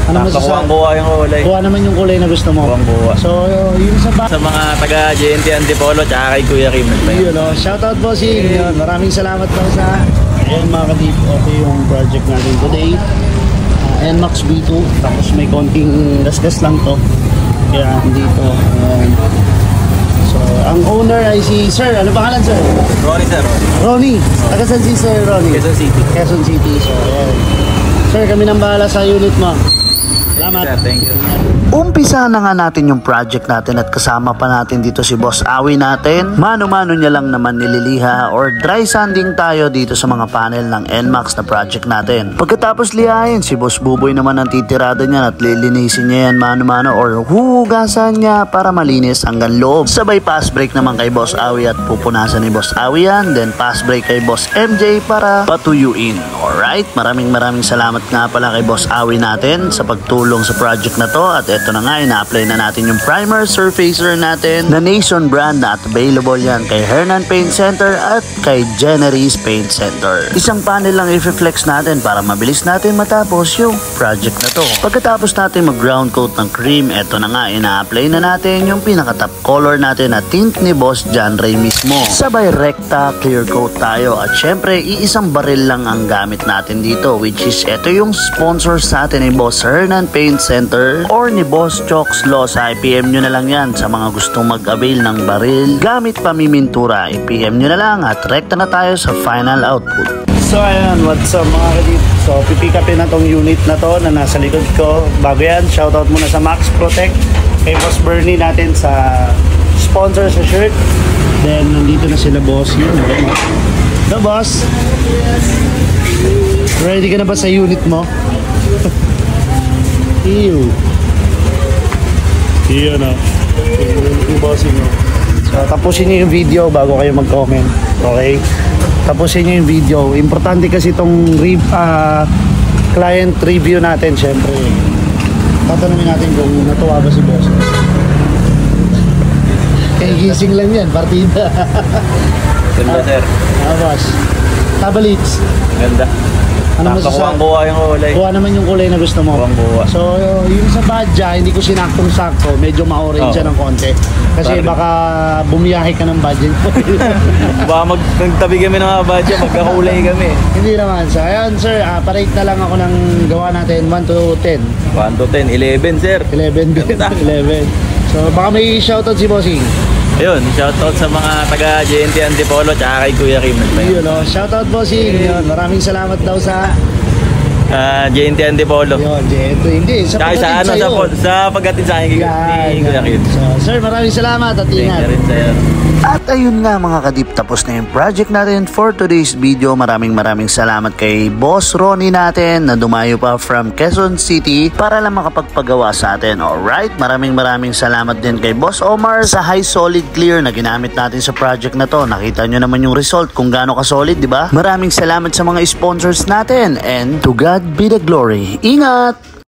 Ano masasabi? Kuha yung kulay. Kuha naman yung kulay na gusto mo. Kuha. So, yun sa mga taga JNT Antipolo tsaka kay Kuya Kim. Yun, shoutout bossing. Yun, maraming salamat po sa mga kadip. Ito yung project natin today. NMAX V2. Tapos may konting gasgas lang to. Kaya dito. So, ang owner ay si Sir. Ano pangalan, Sir? Ronnie, sir. Ronnie. Taga saan si Sir Ronnie? Quezon City. Quezon City. So, Sir, kami nang bahala sa unit mo. Salamat. Sir, thank you. Umpisa na nga natin yung project natin at kasama pa natin dito si Boss Awi natin. Mano-mano niya lang naman nililiha or dry sanding tayo dito sa mga panel ng NMAX na project natin. Pagkatapos lihain, si Boss Buboy naman ang titirada niya at lilinisin niya yan mano-mano or huhugasan niya para malinis hanggang loob. Sabay pass break naman kay Boss Awi at pupunasan ni Boss Awi yan. Then pass break kay Boss MJ para patuyuin. Alright, maraming salamat nga pala kay Boss Awi natin sa pagtulong sa project na to. At ito na nga, ina-apply na natin yung primer surfacer natin na Nason brand at available yan kay Hernan Paint Center at kay Generis Paint Center. Isang panel lang i-flex natin para mabilis natin matapos yung project na to. Pagkatapos natin mag-ground coat ng cream, ito na nga, ina-apply na natin yung pinaka-top color natin na tint ni Boss John Ray mismo. Sabay rekta, clear coat tayo at syempre, iisang baril lang ang gamit natin dito, which is ito yung sponsor sa atin ni Boss Hernan Paint Center or ni Boss Chokes Law. Sa i-PM nyo na lang yan sa mga gustong mag-avail ng baril gamit pamimintura. I-PM nyo na lang at rekta na tayo sa final output. So ayan, what's up mga kadip? So pipick upin na tong unit na to na nasa likod ko. Bago yan, shoutout muna sa Max Protect kay Boss Bernie natin sa sponsor sa shirt. Then nandito na sila boss. Yun, the boss. Ready ka na ba sa unit mo? Ew. Yun o. Yung bossing mo. So tapusin nyo yung video bago kayo mag-comment. Okay? Tapusin nyo yung video. Importante kasi itong client review natin, syempre. Tatanungin natin kung natuwa ba si boss. Kaya gising lang yan, partida. Ganda, sir. Boss. Tabalits. Ganda. Ano masasabi? Kuha yung kulay. Kuha naman yung kulay na gusto mo. Kuha. So, yung sa badya, hindi ko sinaktong-sakto. Medyo ma-orange siya ng konti. Kasi baka bumiyahe ka ng budget mo. Baka magtabi kami ng mga badya, magkakulay kami. Hindi naman. So, ayan sir, parate na lang ako ng gawa natin 1 to 10. 1 to 10, 11 sir. 11 din. 11. So, baka may shoutout si Bossing. Ayun, shoutout sa mga taga JNT Antipolo tsaka kay Kuya Kim. Yun, shoutout Bossing. Yun, maraming salamat daw sa JNT Antipolo. Yun, JNT. Hindi, sa pagdating sa'yo. Sa pagdating sa akin kay Kuya Kim. So, sir, maraming salamat at ingat. Thank you rin, sir. At ayun nga mga kadip, tapos na yung project natin for today's video. Maraming salamat kay Boss Ronnie natin na dumayo pa from Quezon City para lang makapagpagawa sa atin. Alright, maraming salamat din kay Boss Omar sa high solid clear na ginamit natin sa project na to. Nakita nyo naman yung result kung gaano ka-solid, di ba? Maraming salamat sa mga sponsors natin and to God be the glory. Ingat!